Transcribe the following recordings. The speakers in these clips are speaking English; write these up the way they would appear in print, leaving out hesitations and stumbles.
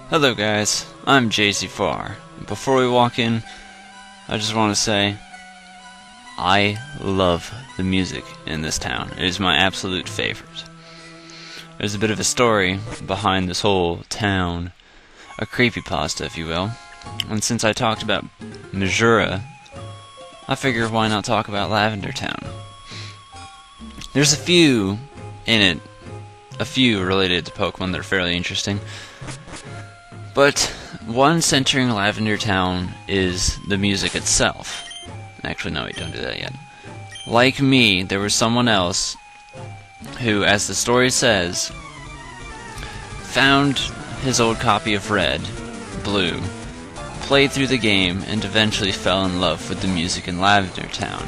Hello guys, I'm JC4. Before we walk in, I just want to say I love the music in this town. It is my absolute favorite. There's a bit of a story behind this whole town, a creepypasta if you will. And since I talked about Missouri, I figured why not talk about Lavender Town. There's a few in it, a few related to Pokemon that are fairly interesting. But one centering Lavender Town is the music itself. Actually, no, wait, don't do that yet. Like me, there was someone else who, as the story says, found his old copy of Red, Blue, played through the game, and eventually fell in love with the music in Lavender Town.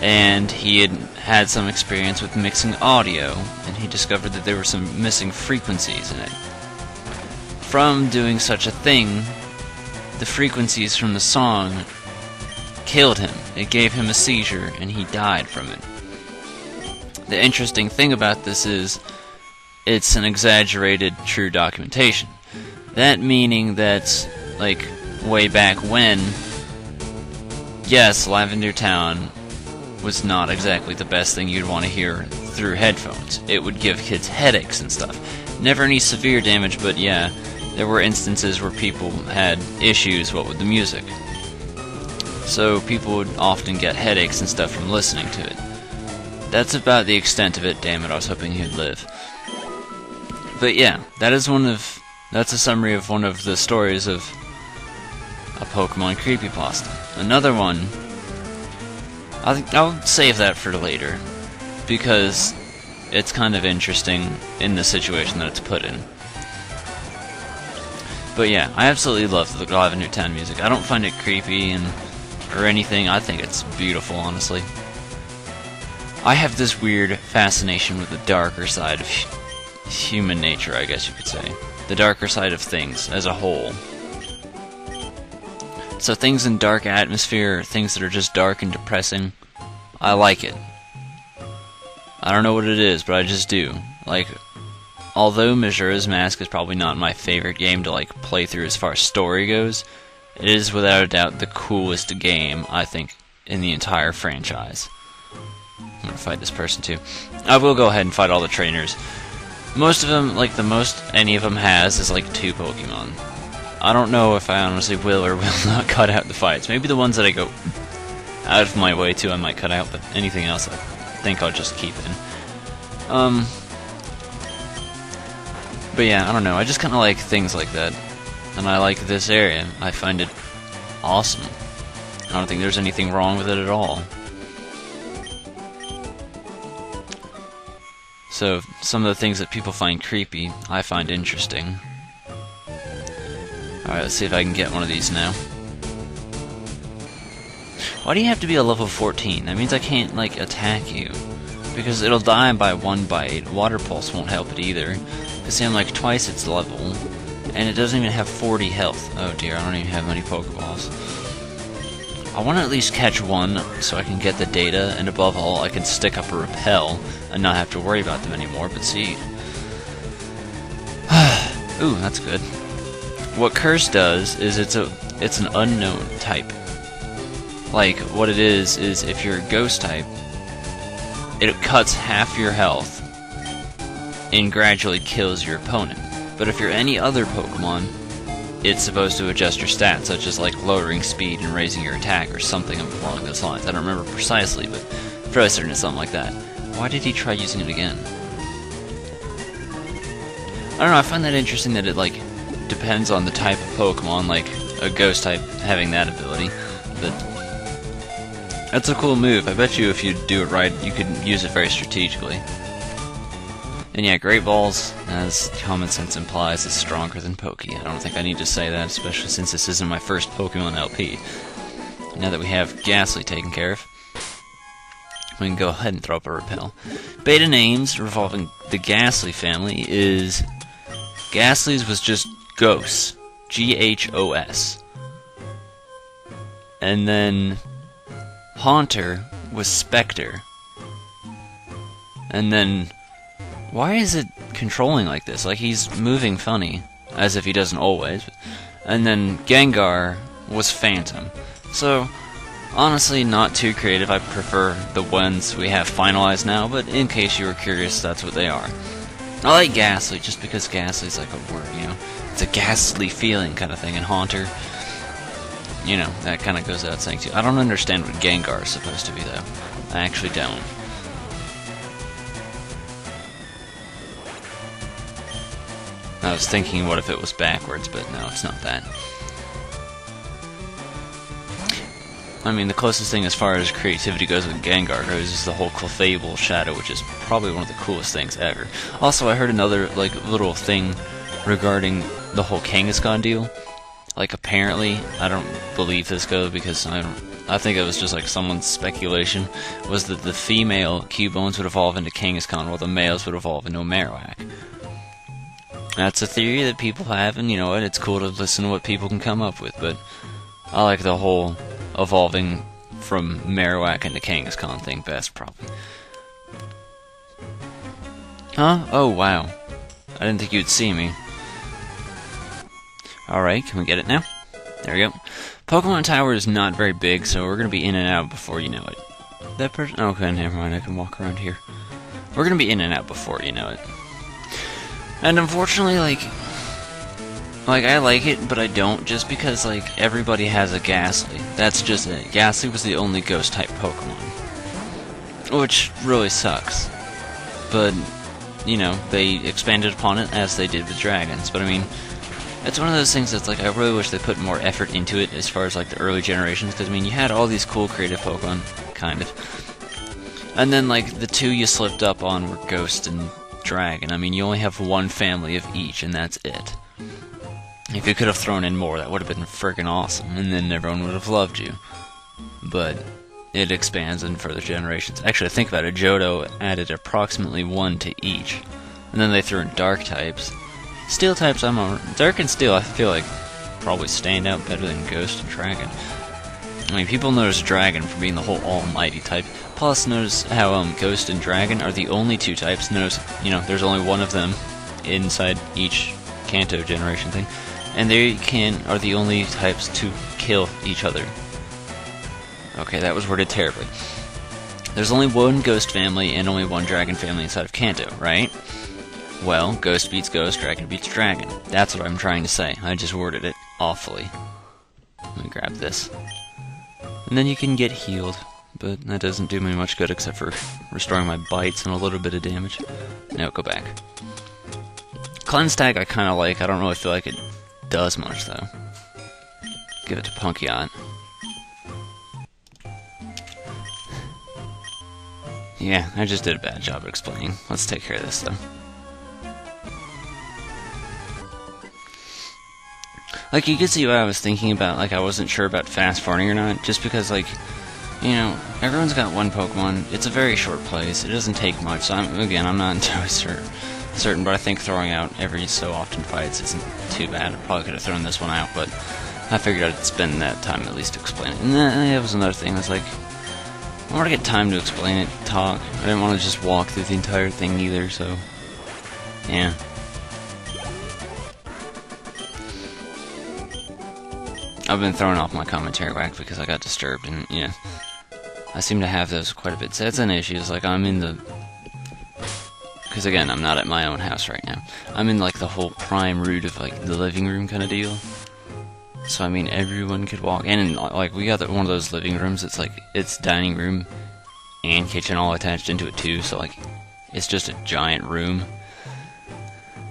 And he had some experience with mixing audio, and he discovered that there were some missing frequencies in it. From doing such a thing, the frequencies from the song killed him. It gave him a seizure, and he died from it. The interesting thing about this is, it's an exaggerated true documentation. That meaning that, like, way back when, yes, Lavender Town was not exactly the best thing you'd want to hear through headphones. It would give kids headaches and stuff. Never any severe damage, but yeah, there were instances where people had issues with the music. So people would often get headaches and stuff from listening to it. That's about the extent of it. Damn it, I was hoping he'd live. But yeah, that's a summary of one of the stories of a Pokemon creepypasta. Another one, I'll save that for later, because it's kind of interesting in the situation that it's put in. But yeah, I absolutely love the Lavender Town music. I don't find it creepy or anything. I think it's beautiful, honestly. I have this weird fascination with the darker side of human nature, I guess you could say. The darker side of things as a whole. So things in dark atmosphere, things that are just dark and depressing, I like it. I don't know what it is, but I just do. Like, although Majora's Mask is probably not my favorite game to like play through as far as story goes, it is without a doubt the coolest game, I think, in the entire franchise. I'm gonna fight this person too. I will go ahead and fight all the trainers. Most of them, like the most any of them has, is like 2 Pokemon. I don't know if I honestly will or will not cut out the fights. Maybe the ones that I go out of my way to I might cut out, but anything else I think I'll just keep in. But yeah, I don't know, I just kinda like things like that. And I like this area. I find it awesome. I don't think there's anything wrong with it at all. So, some of the things that people find creepy, I find interesting. Alright, let's see if I can get one of these now. Why do you have to be a level 14? That means I can't, like, attack you. Because it'll die by 1 bite. Water Pulse won't help it either. Because I'm like twice its level. And it doesn't even have 40 health. Oh dear, I don't even have many Pokeballs. I want to at least catch one so I can get the data, and above all, I can stick up a repel and not have to worry about them anymore, but see. Ooh, that's good. What Curse does is it's an unknown type. Like, what it is if you're a Ghost type, it cuts half your health and gradually kills your opponent. But if you're any other Pokemon, it's supposed to adjust your stats, such as like lowering speed and raising your attack or something along those lines. I don't remember precisely, but fairly certain it's something like that. Why did he try using it again? I don't know, I find that interesting that it like depends on the type of Pokemon, like a Ghost type having that ability. But that's a cool move. I bet you if you do it right, you could use it very strategically. And yeah, Great Balls, as common sense implies, is stronger than Pokey. I don't think I need to say that, especially since this isn't my first Pokemon LP. Now that we have Ghastly taken care of, we can go ahead and throw up a repel. Beta names revolving the Ghastly family is... Ghastly's was just Ghosts. G-H-O-S. And then... Haunter was Spectre. And then... Why is it controlling like this? Like, he's moving funny. as if he doesn't always. And then Gengar was Phantom. So, honestly, not too creative. I prefer the ones we have finalized now, but in case you were curious, that's what they are. I like Ghastly, just because Ghastly's like a word, you know? It's a ghastly feeling kind of thing, and Haunter, you know, that kind of goes without saying too. I don't understand what Gengar is supposed to be, though. I actually don't. I was thinking, what if it was backwards, but no, it's not that. I mean, the closest thing as far as creativity goes with Gengar goes is the whole Clefable Shadow, which is probably one of the coolest things ever. Also, I heard another, like, little thing regarding the whole Kangaskhan deal. Like, apparently, I don't believe this goes because I think it was just like someone's speculation, was that the female Cubones would evolve into Kangaskhan while the males would evolve into a Marowak. That's a theory that people have, and you know what, it's cool to listen to what people can come up with, but I like the whole evolving from Marowak into Kangaskhan thing best, probably. Huh? Oh, wow. I didn't think you'd see me. Alright, can we get it now? There we go. Pokemon Tower is not very big, so we're gonna be in and out before you know it. That person? Okay, never mind, I can walk around here. We're gonna be in and out before you know it. And unfortunately, like, I like it, but I don't, just because, like, everybody has a Ghastly. That's just it. Ghastly was the only Ghost-type Pokemon. Which really sucks. But, you know, they expanded upon it as they did with Dragons. But, I mean, it's one of those things that's, like, I really wish they put more effort into it as far as, like, the early generations. Because, I mean, you had all these cool creative Pokemon, kind of. And then, like, the two you slipped up on were Ghost and Dragon. I mean, you only have one family of each, and that's it. If you could have thrown in more, that would have been friggin' awesome, and then everyone would have loved you. But it expands in further generations. Actually, think about it, Johto added approximately one to each. And then they threw in Dark types. Steel types, Dark and Steel, I feel like, probably stand out better than Ghost and Dragon. I mean, people notice Dragon for being the whole almighty type. Plus, notice how Ghost and Dragon are the only two types. Notice, you know, there's only one of them inside each Kanto generation thing. And they are the only types to kill each other. Okay, that was worded terribly. There's only one Ghost family and only one Dragon family inside of Kanto, right? Well, Ghost beats Ghost, Dragon beats Dragon. That's what I'm trying to say. I just worded it awfully. Let me grab this. And then you can get healed, but that doesn't do me much good except for restoring my bites and a little bit of damage. Now go back. Cleanse Tag I kinda like. I don't really feel like it does much, though. Give it to Punkyot. Yeah, I just did a bad job of explaining. Let's take care of this, though. Like, you could see what I was thinking about, like, I wasn't sure about fast farming or not, just because, like, you know, everyone's got one Pokemon, it's a very short place, it doesn't take much, so I'm not entirely certain, but I think throwing out every so often fights isn't too bad. I probably could have thrown this one out, but I figured I'd spend that time at least to explain it. And that was another thing, I was like, I want to get time to explain it, talk. I didn't want to just walk through the entire thing either, so, yeah. I've been throwing off my commentary whack because I got disturbed, and, yeah, I seem to have those quite a bit. So that's an issue, it's like I'm in the... Because again, I'm not at my own house right now. I'm in like the whole prime root of like the living room kind of deal. So I mean, everyone could walk in, and like we got one of those living rooms. It's like it's dining room and kitchen all attached into it too. So like it's just a giant room.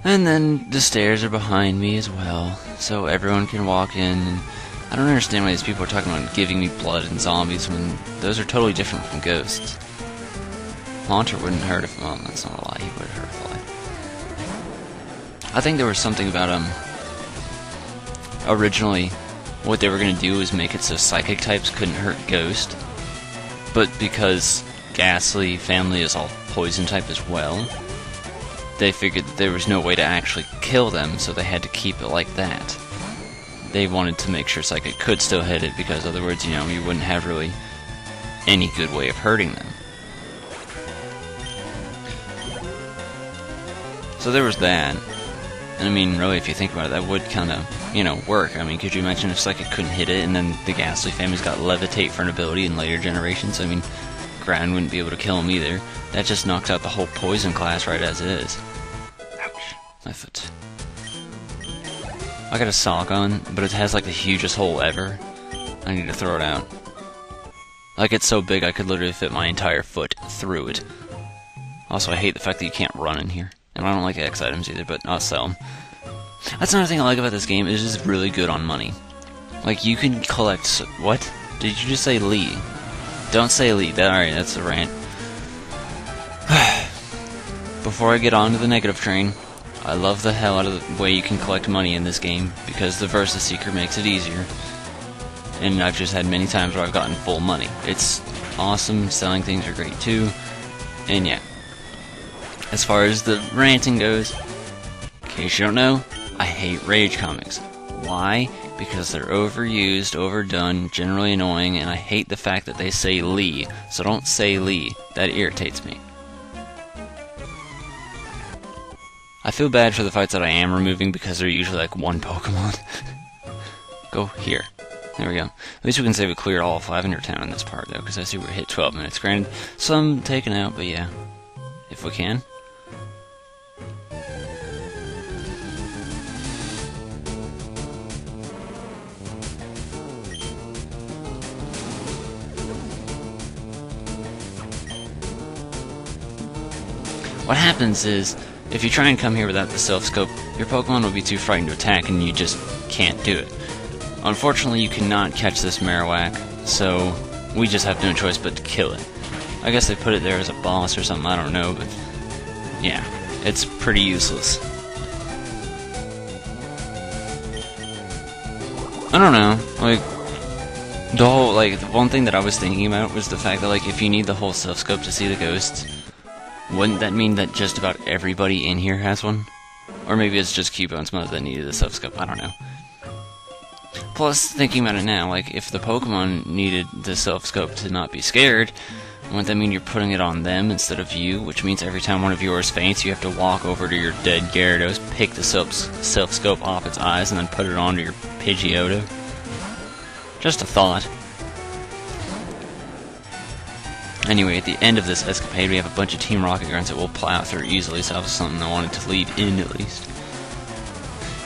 And then the stairs are behind me as well, so everyone can walk in. And I don't understand why these people are talking about giving me blood and zombies when those are totally different from ghosts. Haunter wouldn't hurt if... Well, that's not a lie, he would hurt if a lie. I think there was something about, originally, what they were going to do was make it so psychic types couldn't hurt Ghost. But because Ghastly family is all poison type as well, they figured that there was no way to actually kill them, so they had to keep it like that. They wanted to make sure Psychic could still hit it, because otherwise, you know, you wouldn't have really any good way of hurting them. So there was that. And I mean, really, if you think about it, that would kind of, you know, work. I mean, could you imagine if Psychic couldn't hit it, and then the Ghastly family's got Levitate for an ability in later generations? I mean, Ground wouldn't be able to kill him either. That just knocks out the whole Poison class right as it is. Ouch. My foot. I got a sock on, but it has like the hugest hole ever. I need to throw it out. Like, it's so big I could literally fit my entire foot through it. Also, I hate the fact that you can't run in here. And I don't like X items either, but I'll sell them. That's another thing I like about this game, is it's really good on money. Like, you can collect... What? Did you just say Lee? Don't say Lee. Alright, that's a rant. Before I get on to the negative train, I love the hell out of the way you can collect money in this game, because the Versus Seeker makes it easier. And I've just had many times where I've gotten full money. It's awesome, selling things are great too, and yeah. As far as the ranting goes, in case you don't know, I hate Rage comics. Why? Because they're overused, overdone, generally annoying, and I hate the fact that they say Lee, so don't say Lee. That irritates me. I feel bad for the fights that I am removing because they're usually like one Pokemon. Go here. There we go. At least we can say we cleared all of Lavender Town in this part, though, because I see we're hit 12 minutes. Granted, some taken out, but yeah. If we can. What happens is, if you try and come here without the self-scope, your Pokemon will be too frightened to attack and you just can't do it. Unfortunately, you cannot catch this Marowak, so we just have no choice but to kill it. I guess they put it there as a boss or something, I don't know, but yeah, it's pretty useless. I don't know, like, the whole, like, the one thing that I was thinking about was the fact that, like, if you need the whole self-scope to see the ghosts, wouldn't that mean that just about everybody in here has one? Or maybe it's just Cubone's mother that needed the self-scope, I don't know. Plus, thinking about it now, like, if the Pokemon needed the self-scope to not be scared, wouldn't that mean you're putting it on them instead of you? Which means every time one of yours faints, you have to walk over to your dead Gyarados, pick the self-scope off its eyes, and then put it onto your Pidgeotto. Just a thought. Anyway, at the end of this escapade, we have a bunch of Team Rocket Grunts that we'll plow through easily, so that was something I wanted to leave in, at least.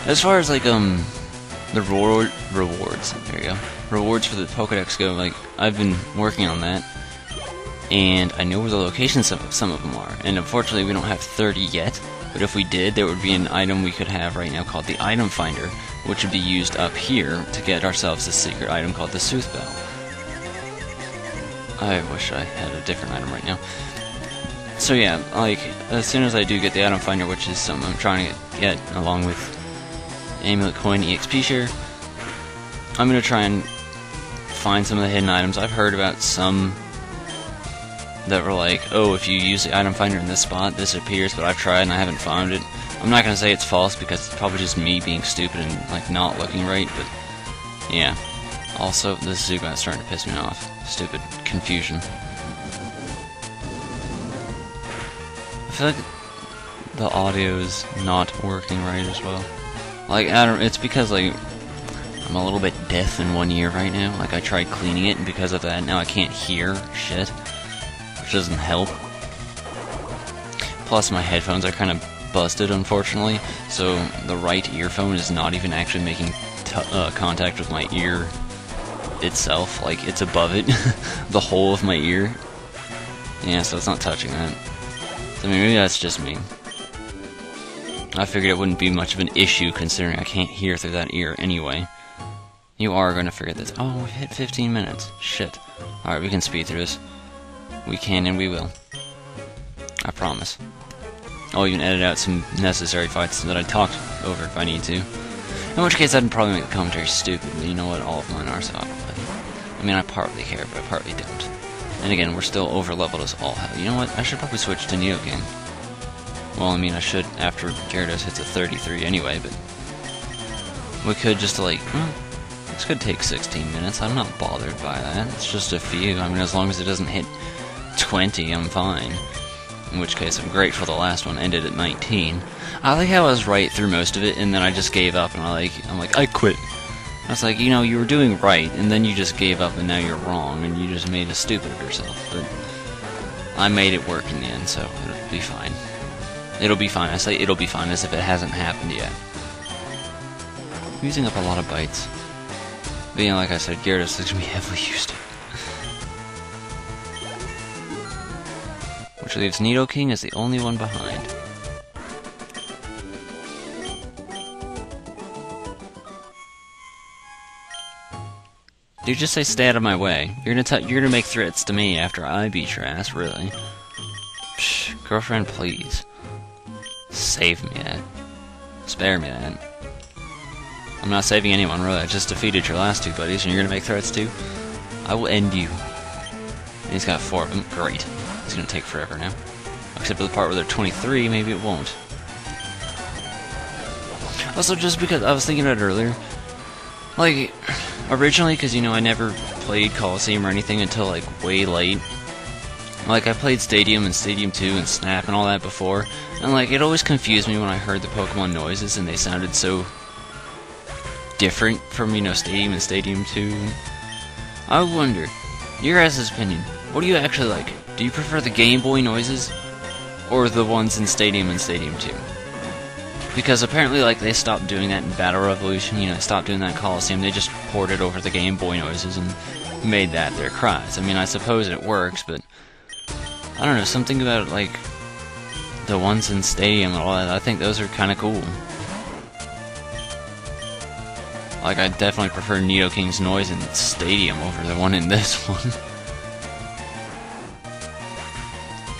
As far as, like, the rewards, there you go. Rewards for the Pokedex go, like, I've been working on that, and I know where the locations of some of them are, and unfortunately we don't have 30 yet, but if we did, there would be an item we could have right now called the Item Finder, which would be used up here to get ourselves a secret item called the Sooth Bell. I wish I had a different item right now. So yeah, like, as soon as I do get the Item Finder, which is something I'm trying to get along with Amulet Coin EXP Share, I'm going to try and find some of the hidden items. I've heard about some that were like, oh, if you use the Item Finder in this spot, this appears, but I've tried and I haven't found it. I'm not going to say it's false because it's probably just me being stupid and, like, not looking right, but yeah. Also, this Zubat's starting to piss me off. Stupid confusion. I feel like the audio's not working right as well. Like, I don't, it's because, like, I'm a little bit deaf in one ear right now. Like, I tried cleaning it, and because of that, now I can't hear shit. Which doesn't help. Plus, my headphones are kind of busted, unfortunately, so the right earphone is not even actually making contact with my ear itself. Like, it's above it. The whole of my ear. Yeah, so it's not touching that. So, I mean, maybe that's just me. I figured it wouldn't be much of an issue considering I can't hear through that ear anyway. You are going to forget this. Oh, we've hit 15 minutes. Shit. Alright, we can speed through this. We can and we will. I promise. I'll even edit out some necessary fights that I talked over if I need to. In which case, I'd probably make the commentary stupid, but you know what? All of mine are, so I don't really. I mean, I partly care, but I partly don't. And again, we're still over-leveled as all hell. You know what? I should probably switch to Neogang. Well, I mean, I should after Gyarados hits a 33 anyway, but we could just, like, this could take 16 minutes. I'm not bothered by that. It's just a few. I mean, as long as it doesn't hit 20, I'm fine. in which case I'm grateful the last one ended at 19. I like how I was right through most of it, and then I just gave up, and I'm like, I quit. I was like, you know, you were doing right, and then you just gave up, and now you're wrong, and you just made a stupid of yourself. But I made it work in the end, so it'll be fine. It'll be fine. I say it'll be fine as if it hasn't happened yet. I'm using up a lot of bytes. But, you know, like I said, Gyarados is going to be heavily used. Which leaves Nidoking as the only one behind. Dude, just say stay out of my way. You're gonna make threats to me after I beat your ass, really. Psh, girlfriend, please. Save me that. Spare me that. I'm not saving anyone, really. I just defeated your last two buddies, and you're gonna make threats too? I will end you. And he's got 4 of them. Great. It's gonna take forever now. Except for the part where they're 23, maybe it won't. Also, just because I was thinking about it earlier, like, originally, because, you know, I never played Coliseum or anything until, like, way late. Like, I played Stadium and Stadium 2 and Snap and all that before, and, like, it always confused me when I heard the Pokemon noises, and they sounded so different from, you know, Stadium and Stadium 2. I wonder, your guys' opinion, what do you actually like? Do you prefer the Game Boy noises, or the ones in Stadium and Stadium 2? Because apparently, like, they stopped doing that in Battle Revolution, you know, they stopped doing that in Coliseum, they just ported over the Game Boy noises and made that their cries. I mean, I suppose it works, but I don't know, something about, like, the ones in Stadium and all that, I think those are kind of cool. Like, I definitely prefer Nidoking's noise in Stadium over the one in this one.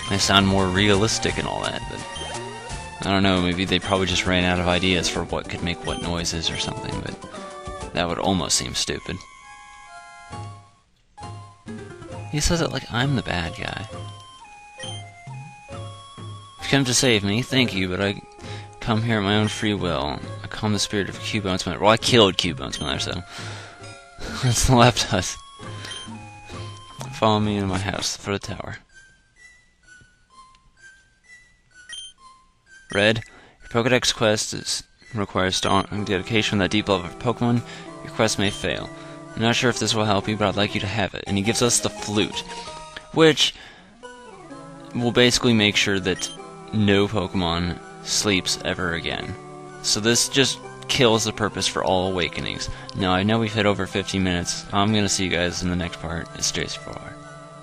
They sound more realistic and all that, but I don't know, maybe they probably just ran out of ideas for what could make what noises or something, but that would almost seem stupid. He says it like I'm the bad guy. You've come to save me, thank you, but I come here at my own free will. I calm the spirit of Cubone's mother. Well, I killed Cubone's mother, so that's left us. Follow me into my house for the tower. Red, your Pokedex quest requires strong dedication from that deep love of Pokemon. Your quest may fail. I'm not sure if this will help you, but I'd like you to have it. And he gives us the flute, which will basically make sure that no Pokemon sleeps ever again. So this just kills the purpose for all awakenings. Now, I know we've hit over 15 minutes. I'm going to see you guys in the next part. It's Jason 4.